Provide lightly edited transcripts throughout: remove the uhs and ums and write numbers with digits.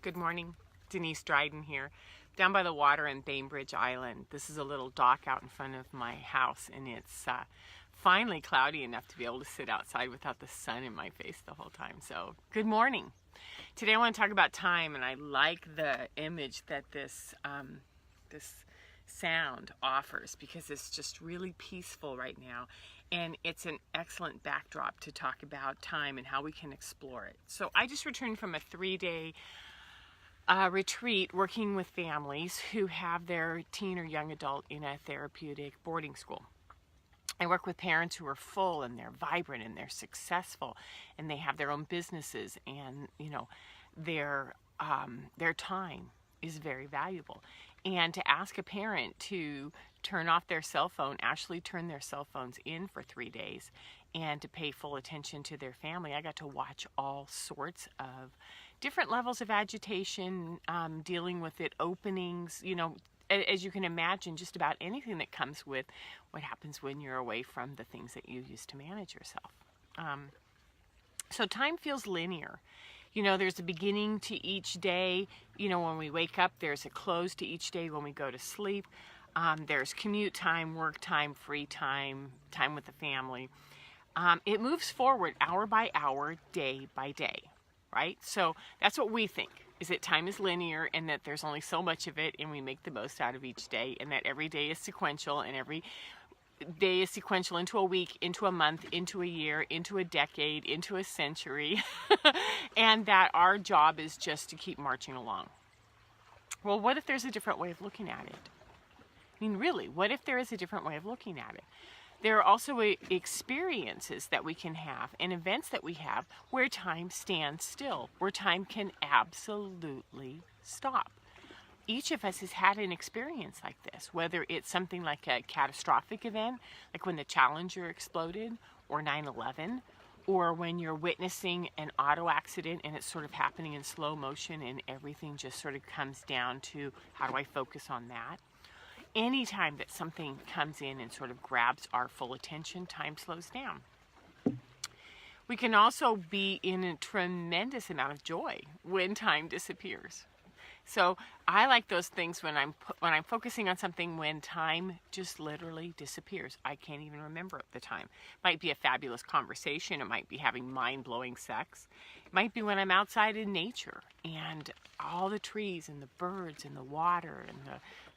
Good morning, Denise Dryden here, down by the water in Bainbridge Island. This is a little dock out in front of my house, and it's finally cloudy enough to be able to sit outside without the sun in my face the whole time. So, good morning. Today I want to talk about time, and I like the image that this sound offers because it's just really peaceful right now, and it's an excellent backdrop to talk about time and how we can explore it. So I just returned from a 3-day retreat working with families who have their teen or young adult in a therapeutic boarding school. I work with parents who are full and they're vibrant and they're successful and they have their own businesses, and their time is very valuable. And to ask a parent to turn off their cell phone, actually turn their cell phones in for 3 days, and to pay full attention to their family, I got to watch all sorts of different levels of agitation, dealing with it, openings, as you can imagine, just about anything that comes with what happens when you're away from the things that you use to manage yourself. So time feels linear. There's a beginning to each day. When we wake up, there's a close to each day when we go to sleep. There's commute time, work time, free time, time with the family. It moves forward hour by hour, day by day, right? So that's what we think, is that time is linear and that there's only so much of it and we make the most out of each day, and that every day is sequential, and every day is sequential into a week, into a month, into a year, into a decade, into a century, and that our job is just to keep marching along. Well, what if there's a different way of looking at it? Really, what if there is a different way of looking at it? There are also experiences that we can have and events that we have where time stands still, where time can absolutely stop. Each of us has had an experience like this, whether it's something like a catastrophic event, like when the Challenger exploded, or 9/11, or when you're witnessing an auto accident and it's sort of happening in slow motion and everything just sort of comes down to, how do I focus on that? Anytime that something comes in and sort of grabs our full attention, time slows down. We can also be in a tremendous amount of joy when time disappears. So I like those things when I'm focusing on something, when time just literally disappears. I can't even remember the time. It might be a fabulous conversation. It might be having mind-blowing sex. It might be when I'm outside in nature and all the trees and the birds and the water and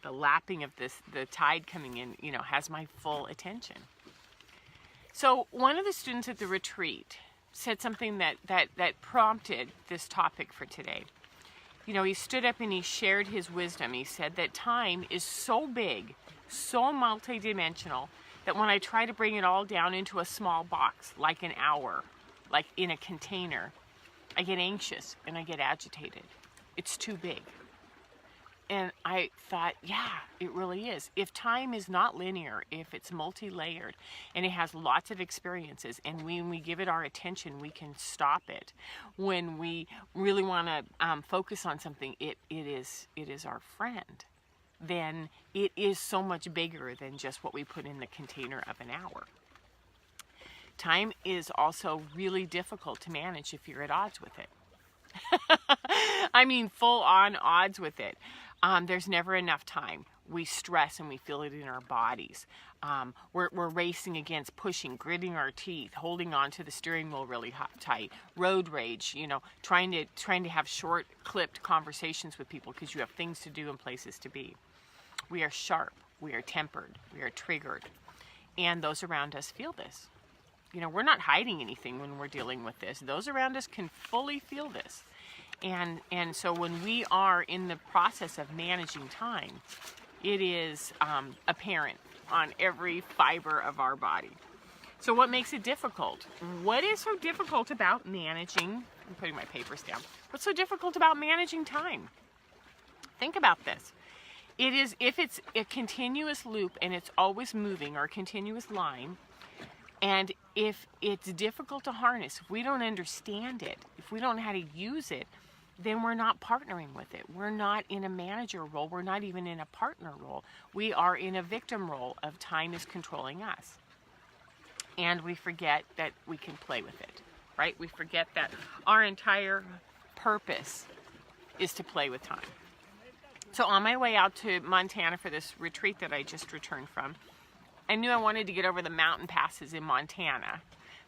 the lapping of the tide coming in, has my full attention. So one of the students at the retreat said something that prompted this topic for today. He stood up and he shared his wisdom. He said that time is so big, so multidimensional, that when I try to bring it all down into a small box, like an hour, like in a container, I get anxious and I get agitated. It's too big. And I thought, yeah, it really is. If time is not linear, if it's multi-layered and it has lots of experiences, and when we give it our attention, we can stop it. When we really want to focus on something, it is our friend. Then it is so much bigger than just what we put in the container of an hour. Time is also really difficult to manage if you're at odds with it. Full on odds with it. There's never enough time. We stress and we feel it in our bodies. We're racing against, pushing, gritting our teeth, holding on to the steering wheel really tight. Road rage, trying to have short, clipped conversations with people because you have things to do and places to be. We are sharp. We are tempered. We are triggered. And those around us feel this. We're not hiding anything when we're dealing with this. Those around us can fully feel this. And so when we are in the process of managing time, it is apparent on every fiber of our body. So what makes it difficult? What is so difficult about managing, I'm putting my papers down. What's so difficult about managing time? Think about this. It is, if it's a continuous loop and it's always moving, or a continuous line, and if it's difficult to harness, if we don't understand it, if we don't know how to use it, then we're not partnering with it. We're not in a manager role. We're not even in a partner role. We are in a victim role of time is controlling us. And we forget that we can play with it, right? We forget that our entire purpose is to play with time. So on my way out to Montana for this retreat that I just returned from, I knew I wanted to get over the mountain passes in Montana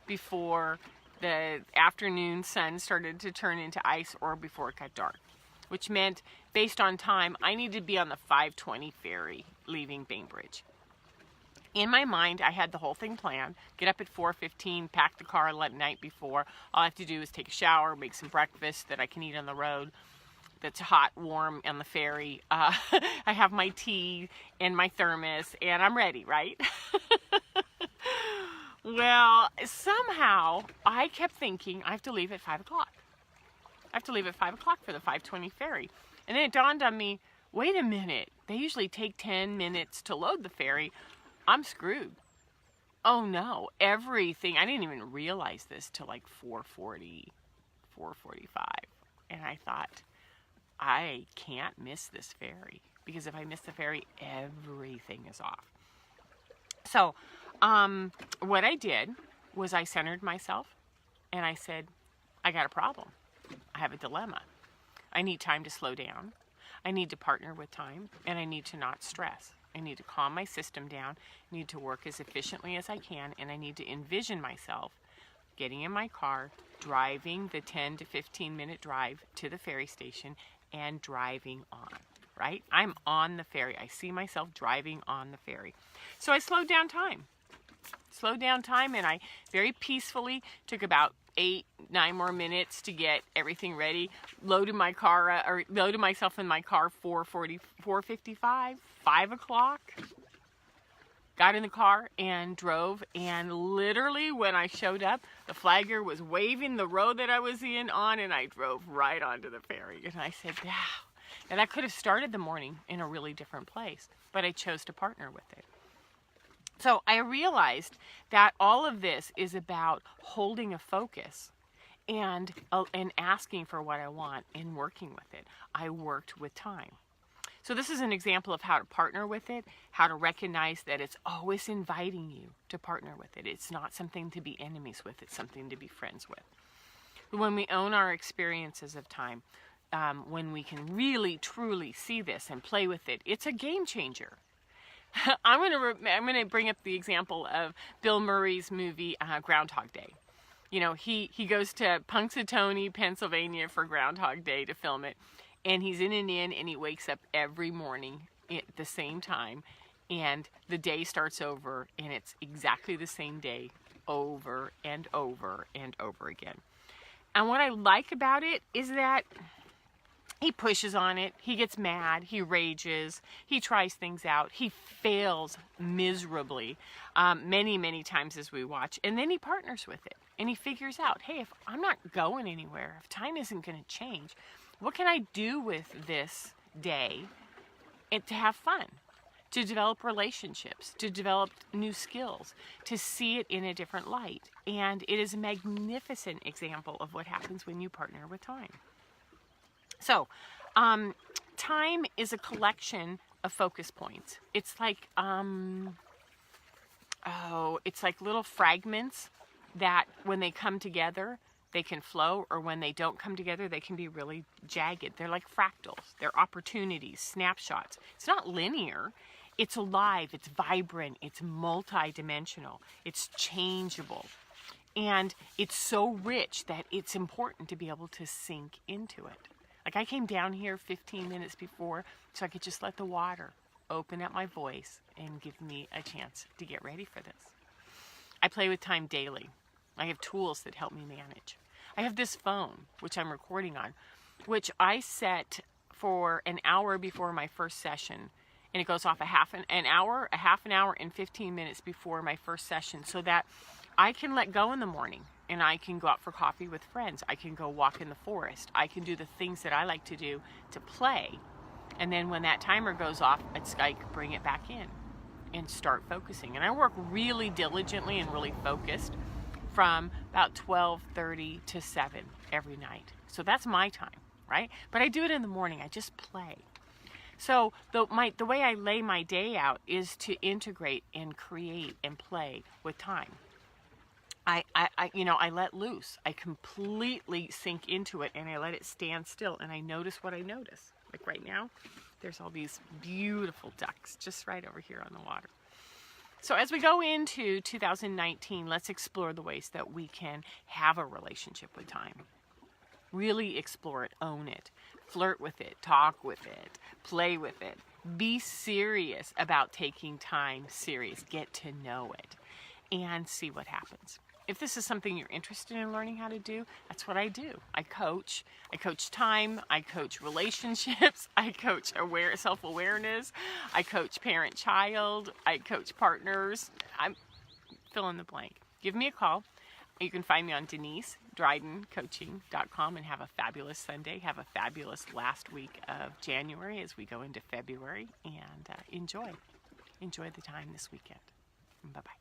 before the afternoon sun started to turn into ice or before it got dark, which meant, based on time, I needed to be on the 5:20 ferry leaving Bainbridge. In my mind, I had the whole thing planned. Get up at 4:15, pack the car the night before. All I have to do is take a shower, make some breakfast that I can eat on the road that's hot, warm on the ferry. I have my tea and my thermos, and I'm ready, right? Well, somehow I kept thinking I have to leave at 5 o'clock. I have to leave at 5 o'clock for the 5:20 ferry. And then it dawned on me, wait a minute, they usually take 10 minutes to load the ferry. I'm screwed. Oh no, everything, I didn't even realize this till like 4:40, 4:45. And I thought, I can't miss this ferry, because if I miss the ferry, everything is off. So, what I did was I centered myself and I said, I got a problem. I have a dilemma. I need time to slow down. I need to partner with time, and I need to not stress. I need to calm my system down. I need to work as efficiently as I can, and I need to envision myself getting in my car, driving the 10 to 15 minute drive to the ferry station, and driving on, right? I'm on the ferry. I see myself driving on the ferry. So I slowed down time. And I very peacefully took about 8-9 more minutes to get everything ready. Loaded myself in my car 4:55, 5 o'clock. Got in the car and drove, and literally when I showed up, the flagger was waving the road that I was on, and I drove right onto the ferry. And I said, wow. Now that could have started the morning in a really different place, but I chose to partner with it. So I realized that all of this is about holding a focus and asking for what I want and working with it. I worked with time. So this is an example of how to partner with it, how to recognize that it's always inviting you to partner with it. It's not something to be enemies with, it's something to be friends with. When we own our experiences of time, when we can really, truly see this and play with it, it's a game changer. I'm going to bring up the example of Bill Murray's movie Groundhog Day. You know, he goes to Punxsutawney, Pennsylvania for Groundhog Day to film it. And he's in an inn, and he wakes up every morning at the same time. And the day starts over, and it's exactly the same day over and over and over again. And what I like about it is that he pushes on it, he gets mad, he rages, he tries things out, he fails miserably many times as we watch, and then he partners with it, and he figures out, hey, if I'm not going anywhere, if time isn't going to change, what can I do with this day and to have fun, to develop relationships, to develop new skills, to see it in a different light? And it is a magnificent example of what happens when you partner with time. So, time is a collection of focus points. It's like, it's like little fragments that when they come together, they can flow, or when they don't come together, they can be really jagged. They're like fractals. They're opportunities, snapshots. It's not linear. It's alive. It's vibrant. It's multidimensional. It's changeable. And it's so rich that it's important to be able to sink into it. Like, I came down here 15 minutes before so I could just let the water open up my voice and give me a chance to get ready for this. I play with time daily. I have tools that help me manage. I have this phone, which I'm recording on, which I set for an hour before my first session. And it goes off a half an hour, and 15 minutes before my first session, so that I can let go in the morning and I can go out for coffee with friends. I can go walk in the forest. I can do the things that I like to do to play. And then when that timer goes off, I bring it back in and start focusing. And I work really diligently and really focused from about 12:30 to 7 every night. So that's my time, right? But I do it in the morning. I just play. So the way I lay my day out is to integrate and create and play with time. I let loose. I completely sink into it and I let it stand still and I notice what I notice. Like right now, there's all these beautiful ducks just right over here on the water. So as we go into 2019, let's explore the ways that we can have a relationship with time. Really explore it, own it, flirt with it, talk with it, play with it. Be serious about taking time serious. Get to know it and see what happens. If this is something you're interested in learning how to do, that's what I do. I coach time, I coach relationships, I coach self-awareness, I coach parent-child, I coach partners. I'm fill in the blank. Give me a call. You can find me on DeniseDrydenCoaching.com and have a fabulous Sunday. Have a fabulous last week of January as we go into February, and enjoy the time this weekend. Bye-bye.